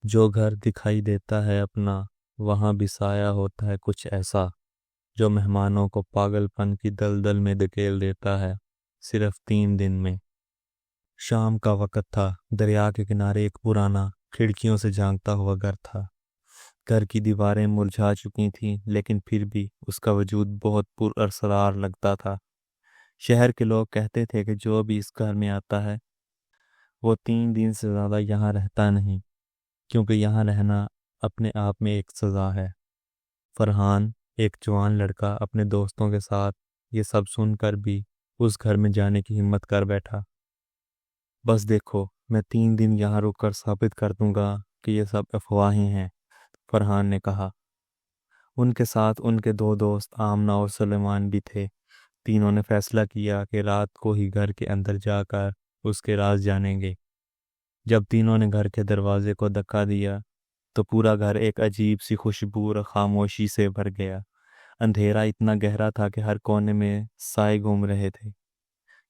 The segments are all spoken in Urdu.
جو گھر دکھائی دیتا ہے اپنا، وہاں بھی سایہ ہوتا ہے کچھ ایسا جو مہمانوں کو پاگل پن کی دلدل میں دھکیل دیتا ہے صرف 3 دن میں۔ شام کا وقت تھا۔ دریا کے کنارے ایک پرانا کھڑکیوں سے جھانکتا ہوا گھر تھا۔ گھر کی دیواریں مرجھا چکی تھیں، لیکن پھر بھی اس کا وجود بہت پر اسرار لگتا تھا۔ شہر کے لوگ کہتے تھے کہ جو بھی اس گھر میں آتا ہے وہ 3 دن سے زیادہ یہاں رہتا نہیں، کیونکہ یہاں رہنا اپنے آپ میں ایک سزا ہے۔ فرحان، ایک جوان لڑکا، اپنے دوستوں کے ساتھ یہ سب سن کر بھی اس گھر میں جانے کی ہمت کر بیٹھا۔ بس دیکھو، میں 3 دن یہاں رک کر ثابت کر دوں گا کہ یہ سب افواہیں ہیں، فرحان نے کہا۔ ان کے ساتھ ان کے 2 دوست آمنہ اور سلیمان بھی تھے۔ تینوں نے فیصلہ کیا کہ رات کو ہی گھر کے اندر جا کر اس کے راز جانیں گے۔ جب تینوں نے گھر کے دروازے کو دھکا دیا تو پورا گھر ایک عجیب سی خوشبو اور خاموشی سے بھر گیا۔ اندھیرا اتنا گہرا تھا کہ ہر کونے میں سائے گھوم رہے تھے۔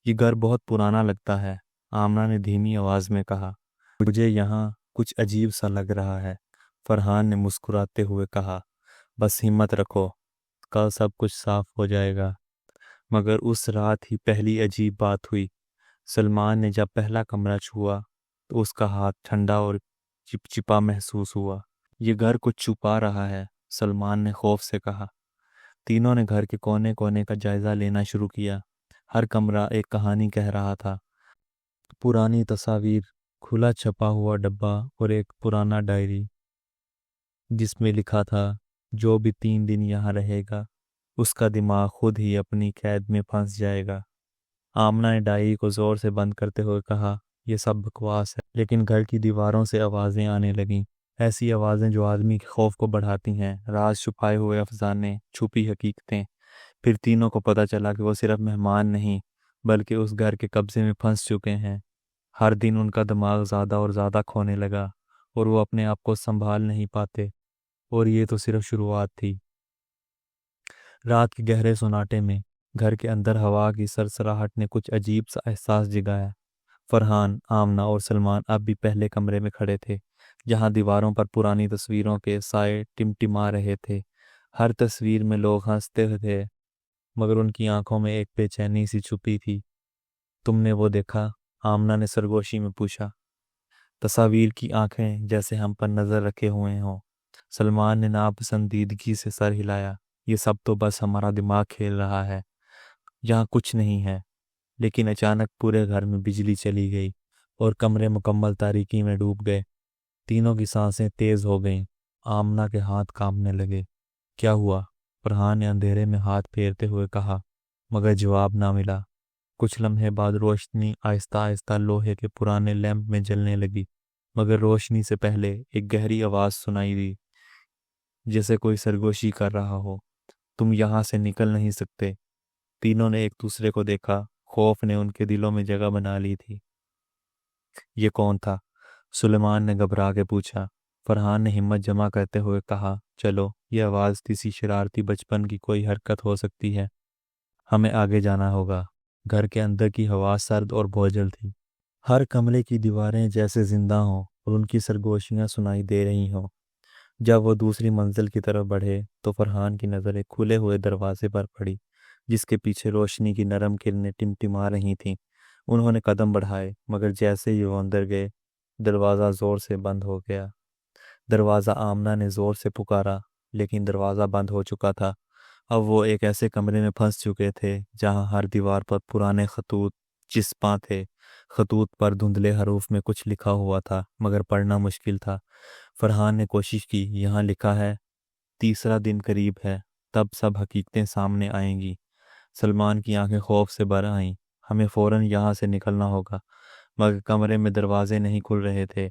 یہ گھر بہت پرانا لگتا ہے، آمنہ نے دھیمی آواز میں کہا۔ مجھے یہاں کچھ عجیب سا لگ رہا ہے، فرحان نے مسکراتے ہوئے کہا۔ بس ہمت رکھو، کل سب کچھ صاف ہو جائے گا۔ مگر اس رات ہی پہلی عجیب بات ہوئی۔ سلمان نے جب پہلا کمرہ چھوا تو اس کا ہاتھ ٹھنڈا اور چپچپا محسوس ہوا۔ یہ گھر کچھ چھپا رہا ہے، سلمان نے خوف سے کہا۔ تینوں نے گھر کے کونے کونے کا جائزہ لینا شروع کیا۔ ہر کمرہ ایک کہانی کہہ رہا تھا۔ پرانی تصاویر، کھلا چھپا ہوا ڈبہ اور ایک پرانا ڈائری جس میں لکھا تھا جو بھی 3 دن یہاں رہے گا اس کا دماغ خود ہی اپنی قید میں پھنس جائے گا۔ آمنہ نے ڈائری کو زور سے بند کرتے ہوئے کہا، یہ سب بکواس ہے۔ لیکن گھر کی دیواروں سے آوازیں آنے لگیں، ایسی آوازیں جو آدمی کے خوف کو بڑھاتی ہیں، راز چھپائے ہوئے افسانے، چھپی حقیقتیں۔ پھر تینوں کو پتہ چلا کہ وہ صرف مہمان نہیں بلکہ اس گھر کے قبضے میں پھنس چکے ہیں۔ ہر دن ان کا دماغ زیادہ اور زیادہ کھونے لگا اور وہ اپنے آپ کو سنبھال نہیں پاتے، اور یہ تو صرف شروعات تھی۔ رات کے گہرے سناٹے میں گھر کے اندر ہوا کی سرسراہٹ نے کچھ عجیب سا احساس جگایا۔ فرحان، آمنہ اور سلمان اب بھی پہلے کمرے میں کھڑے تھے، جہاں دیواروں پر پرانی تصویروں کے سائے ٹمٹما رہے تھے۔ ہر تصویر میں لوگ ہنستے تھے، مگر ان کی آنکھوں میں ایک بے چینی سی چھپی تھی۔ تم نے وہ دیکھا؟ آمنہ نے سرگوشی میں پوچھا۔ تصاویر کی آنکھیں جیسے ہم پر نظر رکھے ہوئے ہوں۔ سلمان نے ناپسندیدگی سے سر ہلایا۔ یہ سب تو بس ہمارا دماغ کھیل رہا ہے، یہاں کچھ نہیں ہے۔ لیکن اچانک پورے گھر میں بجلی چلی گئی اور کمرے مکمل تاریکی میں ڈوب گئے۔ تینوں کی سانسیں تیز ہو گئیں، آمنہ کے ہاتھ کانپنے لگے۔ کیا ہوا؟ فرحان نے اندھیرے میں ہاتھ پھیرتے ہوئے کہا، مگر جواب نہ ملا۔ کچھ لمحے بعد روشنی آہستہ آہستہ لوہے کے پرانے لیمپ میں جلنے لگی، مگر روشنی سے پہلے ایک گہری آواز سنائی دی، جیسے کوئی سرگوشی کر رہا ہو، تم یہاں سے نکل نہیں سکتے۔ تینوں نے ایک دوسرے کو دیکھا، خوف نے ان کے دلوں میں جگہ بنا لی تھی۔ یہ کون تھا؟ سلیمان نے گھبرا کے پوچھا۔ فرحان نے ہمت جمع کرتے ہوئے کہا، چلو، یہ آواز کسی شرارتی بچپن کی کوئی حرکت ہو سکتی ہے، ہمیں آگے جانا ہوگا۔ گھر کے اندر کی ہوا سرد اور بوجھل تھی، ہر کمرے کی دیواریں جیسے زندہ ہوں اور ان کی سرگوشیاں سنائی دے رہی ہوں۔ جب وہ دوسری منزل کی طرف بڑھے تو فرحان کی نظر ایک کھلے ہوئے دروازے پر پڑی، جس کے پیچھے روشنی کی نرم کرنیں ٹمٹما رہی تھیں۔ انہوں نے قدم بڑھائے، مگر جیسے ہی وہ اندر گئے، دروازہ زور سے بند ہو گیا۔ دروازہ، آمنہ نے زور سے پکارا، لیکن دروازہ بند ہو چکا تھا۔ اب وہ ایک ایسے کمرے میں پھنس چکے تھے جہاں ہر دیوار پر پرانے خطوط چسپاں تھے۔ خطوط پر دھندلے حروف میں کچھ لکھا ہوا تھا، مگر پڑھنا مشکل تھا۔ فرحان نے کوشش کی، یہاں لکھا ہے، تیسرا دن قریب ہے، تب سب حقیقتیں سامنے آئیں گی۔ سلمان کی آنکھیں خوف سے بھر آئیں۔ ہمیں فوراً یہاں سے نکلنا ہوگا۔ مگر کمرے میں دروازے نہیں کھل رہے تھے۔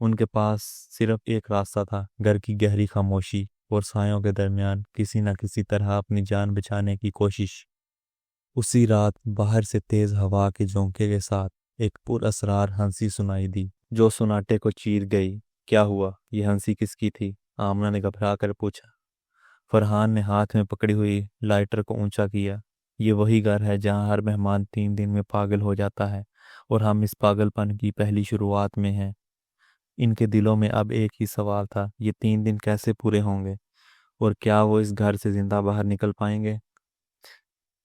ان کے پاس صرف ایک راستہ تھا، گھر کی گہری خاموشی اور سایوں کے درمیان کسی نہ کسی طرح اپنی جان بچانے کی کوشش۔ اسی رات باہر سے تیز ہوا کے جھونکے کے ساتھ ایک پر اسرار ہنسی سنائی دی جو سناٹے کو چیر گئی۔ کیا ہوا؟ یہ ہنسی کس کی تھی؟ آمنہ نے گھبرا کر پوچھا۔ فرحان نے ہاتھ میں پکڑی ہوئی لائٹر کو اونچا کیا۔ یہ وہی گھر ہے جہاں ہر مہمان 3 دن میں پاگل ہو جاتا ہے، اور ہم اس پاگل پن کی پہلی شروعات میں ہیں۔ ان کے دلوں میں اب ایک ہی سوال تھا، یہ 3 دن کیسے پورے ہوں گے اور کیا وہ اس گھر سے زندہ باہر نکل پائیں گے؟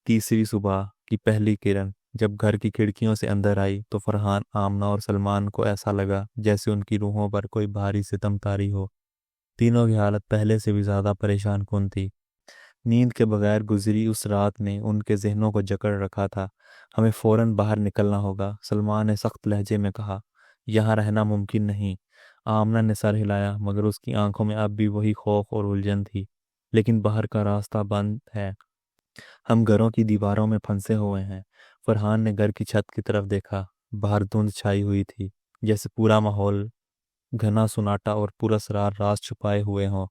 تیسری صبح کی پہلی کرن جب گھر کی کھڑکیوں سے اندر آئی تو فرحان، آمنہ اور سلمان کو ایسا لگا جیسے ان کی روحوں پر کوئی بھاری ستم طاری ہو۔ تینوں کی حالت پہلے سے بھی زیادہ پریشان کن تھی۔ نیند کے بغیر گزری اس رات نے ان کے ذہنوں کو جکڑ رکھا تھا۔ ہمیں فوراً باہر نکلنا ہوگا، سلمان نے سخت لہجے میں کہا۔ یہاں رہنا ممکن نہیں۔ آمنہ نے سر ہلایا مگر اس کی آنکھوں میں اب بھی وہی خوف اور الجھن تھی۔ لیکن باہر کا راستہ بند ہے، ہم گھروں کی دیواروں میں پھنسے ہوئے ہیں۔ فرحان نے گھر کی چھت کی طرف دیکھا۔ باہر دھند چھائی ہوئی تھی، جیسے پورا ماحول گھنا سناٹا اور پراسرار راز چھپائے ہوئے ہوں۔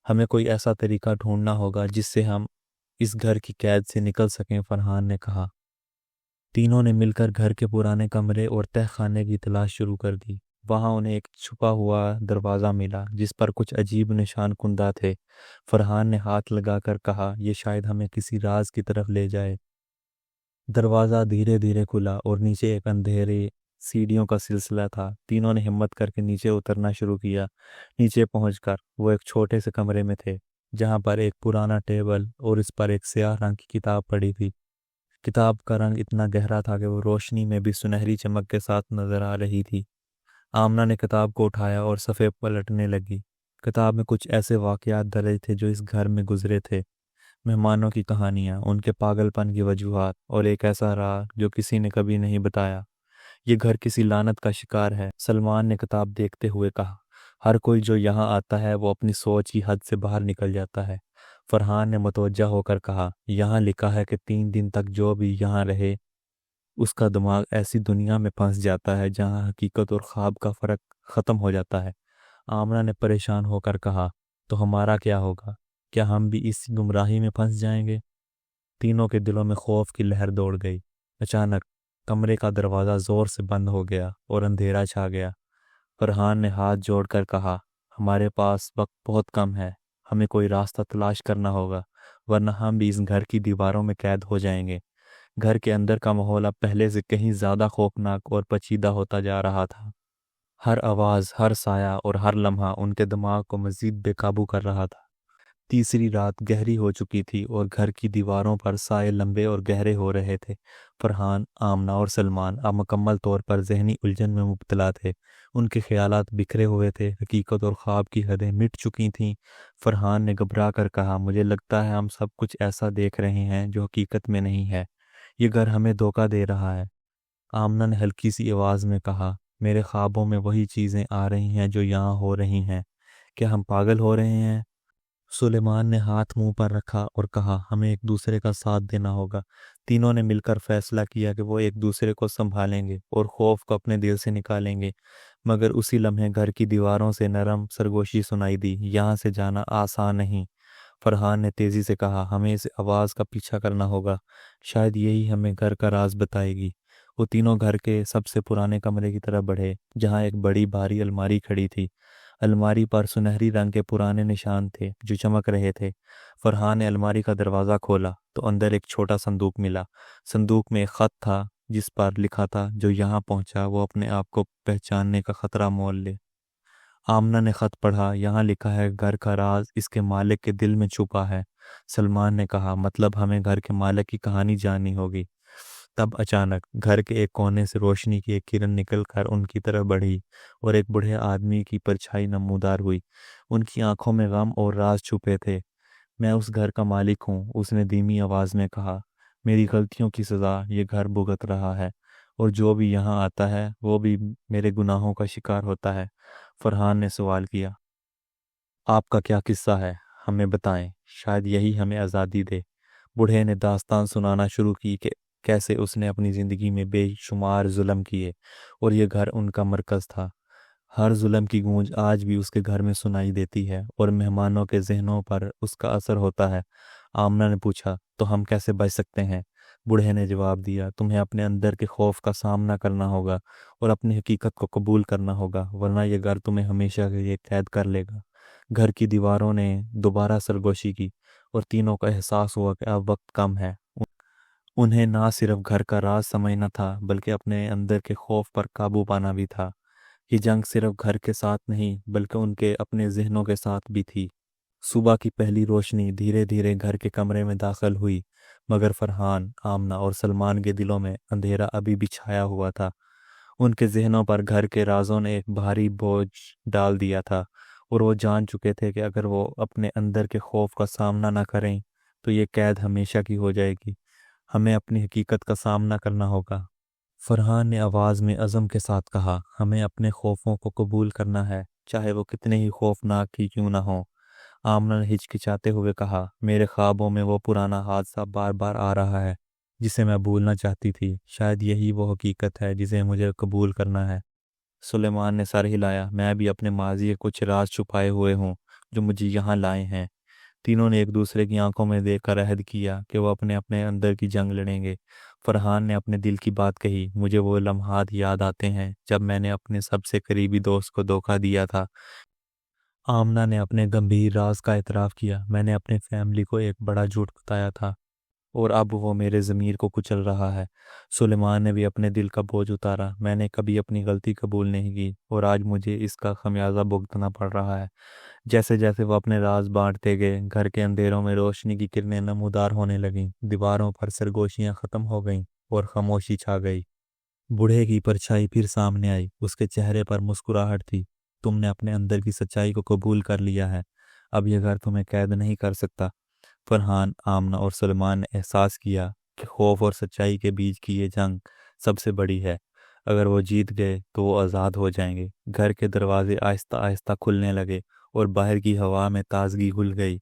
ہمیں کوئی ایسا طریقہ ڈھونڈنا ہوگا جس سے ہم اس گھر کی قید سے نکل سکیں، فرحان نے کہا۔ تینوں نے مل کر گھر کے پرانے کمرے اور تہ خانے کی تلاش شروع کر دی۔ وہاں انہیں ایک چھپا ہوا دروازہ ملا جس پر کچھ عجیب نشان کندہ تھے۔ فرحان نے ہاتھ لگا کر کہا، یہ شاید ہمیں کسی راز کی طرف لے جائے۔ دروازہ دھیرے دھیرے کھلا اور نیچے ایک اندھیرے سیڑھیوں کا سلسلہ تھا۔ تینوں نے ہمت کر کے نیچے اترنا شروع کیا۔ نیچے پہنچ کر وہ ایک چھوٹے سے کمرے میں تھے جہاں پر ایک پرانا ٹیبل اور اس پر ایک سیاہ رنگ کی کتاب پڑی تھی۔ کتاب کا رنگ اتنا گہرا تھا کہ وہ روشنی میں بھی سنہری چمک کے ساتھ نظر آ رہی تھی۔ آمنہ نے کتاب کو اٹھایا اور صفحے پلٹنے لگی۔ کتاب میں کچھ ایسے واقعات درج تھے جو اس گھر میں گزرے تھے، مہمانوں کی کہانیاں، ان کے پاگل پن کی وجوہات اور ایک ایسا راز جو کسی نے کبھی نہیں بتایا۔ یہ گھر کسی لعنت کا شکار ہے، سلمان نے کتاب دیکھتے ہوئے کہا۔ ہر کوئی جو یہاں آتا ہے وہ اپنی سوچ کی حد سے باہر نکل جاتا ہے، فرحان نے متوجہ ہو کر کہا۔ یہاں لکھا ہے کہ 3 دن تک جو بھی یہاں رہے اس کا دماغ ایسی دنیا میں پھنس جاتا ہے جہاں حقیقت اور خواب کا فرق ختم ہو جاتا ہے۔ آمنہ نے پریشان ہو کر کہا، تو ہمارا کیا ہوگا؟ کیا ہم بھی اس گمراہی میں پھنس جائیں گے؟ تینوں کے دلوں میں خوف کی لہر دوڑ گئی۔ اچانک کمرے کا دروازہ زور سے بند ہو گیا اور اندھیرا چھا گیا۔ فرحان نے ہاتھ جوڑ کر کہا، ہمارے پاس وقت بہت کم ہے، ہمیں کوئی راستہ تلاش کرنا ہوگا ورنہ ہم بھی اس گھر کی دیواروں میں قید ہو جائیں گے۔ گھر کے اندر کا ماحول اب پہلے سے کہیں زیادہ خوفناک اور پیچیدہ ہوتا جا رہا تھا۔ ہر آواز، ہر سایہ اور ہر لمحہ ان کے دماغ کو مزید بے قابو کر رہا تھا۔ تیسری رات گہری ہو چکی تھی اور گھر کی دیواروں پر سائے لمبے اور گہرے ہو رہے تھے۔ فرحان، آمنہ اور سلمان اب مکمل طور پر ذہنی الجھن میں مبتلا تھے۔ ان کے خیالات بکھرے ہوئے تھے، حقیقت اور خواب کی حدیں مٹ چکی تھیں۔ فرحان نے گھبرا کر کہا، مجھے لگتا ہے ہم سب کچھ ایسا دیکھ رہے ہیں جو حقیقت میں نہیں ہے، یہ گھر ہمیں دھوکہ دے رہا ہے۔ آمنہ نے ہلکی سی آواز میں کہا، میرے خوابوں میں وہی چیزیں آ رہی ہیں جو یہاں ہو رہی ہیں، کیا ہم پاگل ہو رہے ہیں؟ سلیمان نے ہاتھ منہ پر رکھا اور کہا، ہمیں ایک دوسرے کا ساتھ دینا ہوگا۔ تینوں نے مل کر فیصلہ کیا کہ وہ ایک دوسرے کو سنبھالیں گے اور خوف کو اپنے دل سے نکالیں گے۔ مگر اسی لمحے گھر کی دیواروں سے نرم سرگوشی سنائی دی، یہاں سے جانا آسان نہیں۔ فرحان نے تیزی سے کہا، ہمیں اس آواز کا پیچھا کرنا ہوگا، شاید یہی ہمیں گھر کا راز بتائے گی۔ وہ تینوں گھر کے سب سے پرانے کمرے کی طرف بڑھے جہاں ایک بڑی بھاری الماری کھڑی تھی۔ الماری پر سنہری رنگ کے پرانے نشان تھے جو چمک رہے تھے۔ فرحان نے الماری کا دروازہ کھولا تو اندر ایک چھوٹا صندوق ملا۔ صندوق میں ایک خط تھا جس پر لکھا تھا، جو یہاں پہنچا وہ اپنے آپ کو پہچاننے کا خطرہ مول لے۔ آمنہ نے خط پڑھا، یہاں لکھا ہے، گھر کا راز اس کے مالک کے دل میں چھپا ہے۔ سلمان نے کہا، مطلب ہمیں گھر کے مالک کی کہانی جاننی ہوگی۔ تب اچانک گھر کے ایک کونے سے روشنی کی ایک کرن نکل کر ان کی طرف بڑھی اور ایک بوڑھے آدمی کی پرچھائی نمودار ہوئی۔ ان کی آنکھوں میں غم اور راز چھپے تھے۔ میں اس گھر کا مالک ہوں، اس نے دھیمی آواز میں کہا۔ میری غلطیوں کی سزا یہ گھر بھگت رہا ہے اور جو بھی یہاں آتا ہے وہ بھی میرے گناہوں کا شکار ہوتا ہے۔ فرحان نے سوال کیا، آپ کا کیا قصہ ہے؟ ہمیں بتائیں، شاید یہی ہمیں آزادی دے۔ بوڑھے نے داستان سنانا شروع کی کہ کیسے اس نے اپنی زندگی میں بے شمار ظلم کیے اور یہ گھر ان کا مرکز تھا۔ ہر ظلم کی گونج آج بھی اس کے گھر میں سنائی دیتی ہے اور مہمانوں کے ذہنوں پر اس کا اثر ہوتا ہے۔ آمنہ نے پوچھا، تو ہم کیسے بچ سکتے ہیں؟ بوڑھے نے جواب دیا، تمہیں اپنے اندر کے خوف کا سامنا کرنا ہوگا اور اپنی حقیقت کو قبول کرنا ہوگا، ورنہ یہ گھر تمہیں ہمیشہ کے لیے قید کر لے گا۔ گھر کی دیواروں نے دوبارہ سرگوشی کی اور تینوں کا احساس ہوا کہ اب وقت کم ہے۔ انہیں نہ صرف گھر کا راز سمجھنا تھا بلکہ اپنے اندر کے خوف پر قابو پانا بھی تھا۔ یہ جنگ صرف گھر کے ساتھ نہیں بلکہ ان کے اپنے ذہنوں کے ساتھ بھی تھی۔ صبح کی پہلی روشنی دھیرے دھیرے گھر کے کمرے میں داخل ہوئی، مگر فرحان، آمنہ اور سلمان کے دلوں میں اندھیرا ابھی بھی چھایا ہوا تھا۔ ان کے ذہنوں پر گھر کے رازوں نے ایک بھاری بوجھ ڈال دیا تھا، اور وہ جان چکے تھے کہ اگر وہ اپنے اندر کے خوف کا سامنا نہ کریں تو یہ قید ہمیشہ کی ہو جائے گی۔ ہمیں اپنی حقیقت کا سامنا کرنا ہوگا۔ فرحان نے آواز میں عزم کے ساتھ کہا، ہمیں اپنے خوفوں کو قبول کرنا ہے، چاہے وہ کتنے ہی خوفناک ہی کیوں نہ ہوں۔ آمنہ نے ہچکچاتے ہوئے کہا، میرے خوابوں میں وہ پرانا حادثہ بار بار آ رہا ہے جسے میں بھولنا چاہتی تھی۔ شاید یہی وہ حقیقت ہے جسے مجھے قبول کرنا ہے۔ سلیمان نے سر ہلایا، میں بھی اپنے ماضی کے کچھ راز چھپائے ہوئے ہوں جو مجھے یہاں لائے ہیں۔ تینوں نے ایک دوسرے کی آنکھوں میں دیکھ کر عہد کیا کہ وہ اپنے اپنے اندر کی جنگ لڑیں گے۔ فرحان نے اپنے دل کی بات کہی، مجھے وہ لمحات یاد آتے ہیں جب میں نے اپنے سب سے قریبی دوست کو دھوکہ دیا تھا۔ آمنہ نے اپنے گمبھیر راز کا اعتراف کیا، میں نے اپنے فیملی کو ایک بڑا جھوٹ بتایا تھا اور اب وہ میرے ضمیر کو کچل رہا ہے۔ سلیمان نے بھی اپنے دل کا بوجھ اتارا، میں نے کبھی اپنی غلطی قبول نہیں کی اور آج مجھے اس کا خمیازہ بھگتنا پڑ رہا ہے۔ جیسے جیسے وہ اپنے راز بانٹتے گئے، گھر کے اندھیروں میں روشنی کی کرنیں نمودار ہونے لگیں، دیواروں پر سرگوشیاں ختم ہو گئیں اور خاموشی چھا گئی۔ بوڑھے کی پرچھائی پھر سامنے آئی، اس کے چہرے پر مسکراہٹ تھی۔ تم نے اپنے اندر کی سچائی کو قبول کر لیا ہے، اب یہ گھر تمہیں قید نہیں کر سکتا۔ فرحان، آمنہ اور سلمان نے احساس کیا کہ خوف اور سچائی کے بیچ کی یہ جنگ سب سے بڑی ہے۔ اگر وہ جیت گئے تو وہ آزاد ہو جائیں گے۔ گھر کے دروازے آہستہ آہستہ کھلنے لگے اور باہر کی ہوا میں تازگی گھل گئی۔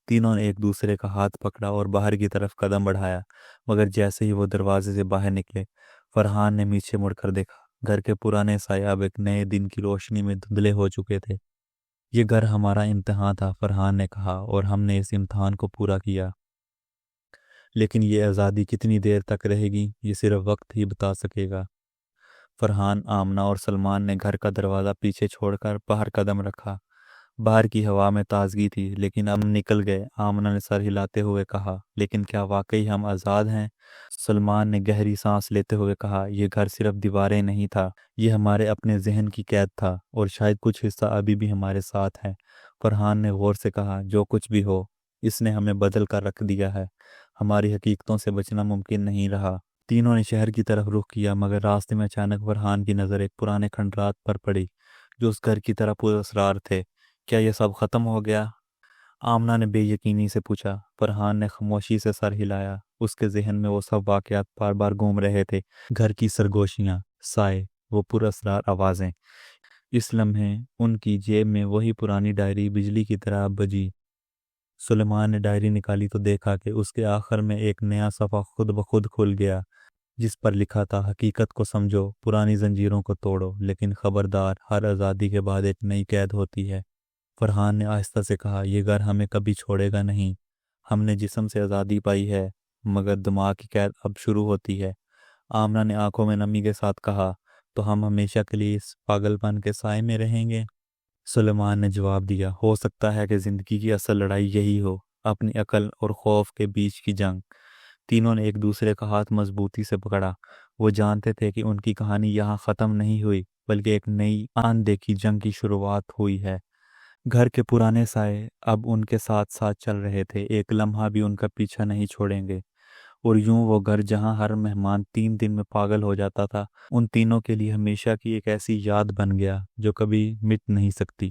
تینوں نے ایک دوسرے کا ہاتھ پکڑا اور باہر کی طرف قدم بڑھایا، مگر جیسے ہی وہ دروازے سے باہر نکلے، فرحان نے پیچھے مڑ کر دیکھا۔ گھر کے پرانے سایہ اب ایک نئے دن کی روشنی میں دھندلے ہو چکے تھے۔ یہ گھر ہمارا امتحان تھا، فرحان نے کہا، اور ہم نے اس امتحان کو پورا کیا۔ لیکن یہ آزادی کتنی دیر تک رہے گی، یہ صرف وقت ہی بتا سکے گا۔ فرحان، آمنہ اور سلمان نے گھر کا دروازہ پیچھے چھوڑ کر باہر قدم رکھا۔ باہر کی ہوا میں تازگی تھی، لیکن اب نکل گئے۔ آمنہ نے سر ہلاتے ہوئے کہا، لیکن کیا واقعی ہم آزاد ہیں؟ سلمان نے گہری سانس لیتے ہوئے کہا، یہ گھر صرف دیواریں نہیں تھا، یہ ہمارے اپنے ذہن کی قید تھا، اور شاید کچھ حصہ ابھی بھی ہمارے ساتھ ہے۔ فرحان نے غور سے کہا، جو کچھ بھی ہو، اس نے ہمیں بدل کر رکھ دیا ہے، ہماری حقیقتوں سے بچنا ممکن نہیں رہا۔ تینوں نے شہر کی طرف رخ کیا، مگر راستے میں اچانک فرحان کی نظر ایک پرانے کھنڈرات پر پڑی جو اس گھر کی طرح پر اسرار تھے۔ کیا یہ سب ختم ہو گیا؟ آمنہ نے بے یقینی سے پوچھا۔ فرحان نے خاموشی سے سر ہلایا، اس کے ذہن میں وہ سب واقعات بار بار گھوم رہے تھے، گھر کی سرگوشیاں، سائے، وہ پر اسرار آوازیں۔ اس لمحے ان کی جیب میں وہی پرانی ڈائری بجلی کی طرح بجی۔ سلیمان نے ڈائری نکالی تو دیکھا کہ اس کے آخر میں ایک نیا صفحہ خود بخود کھل گیا، جس پر لکھا تھا، حقیقت کو سمجھو، پرانی زنجیروں کو توڑو، لیکن خبردار، ہر آزادی کے بعد ایک نئی قید ہوتی ہے۔ فرحان نے آہستہ سے کہا، یہ گھر ہمیں کبھی چھوڑے گا نہیں۔ ہم نے جسم سے آزادی پائی ہے، مگر دماغ کی قید اب شروع ہوتی ہے۔ آمنہ نے آنکھوں میں نمی کے ساتھ کہا، تو ہم ہمیشہ کے لیے اس پاگل پن کے سائے میں رہیں گے؟ سلیمان نے جواب دیا، ہو سکتا ہے کہ زندگی کی اصل لڑائی یہی ہو، اپنی عقل اور خوف کے بیچ کی جنگ۔ تینوں نے ایک دوسرے کا ہاتھ مضبوطی سے پکڑا۔ وہ جانتے تھے کہ ان کی کہانی یہاں ختم نہیں ہوئی، بلکہ ایک نئی اندیکھی جنگ کی شروعات ہوئی ہے۔ گھر کے پرانے سائے اب ان کے ساتھ ساتھ چل رہے تھے، ایک لمحہ بھی ان کا پیچھا نہیں چھوڑیں گے۔ اور یوں وہ گھر جہاں ہر مہمان 3 دن میں پاگل ہو جاتا تھا، ان تینوں کے لیے ہمیشہ کی ایک ایسی یاد بن گیا جو کبھی مٹ نہیں سکتی۔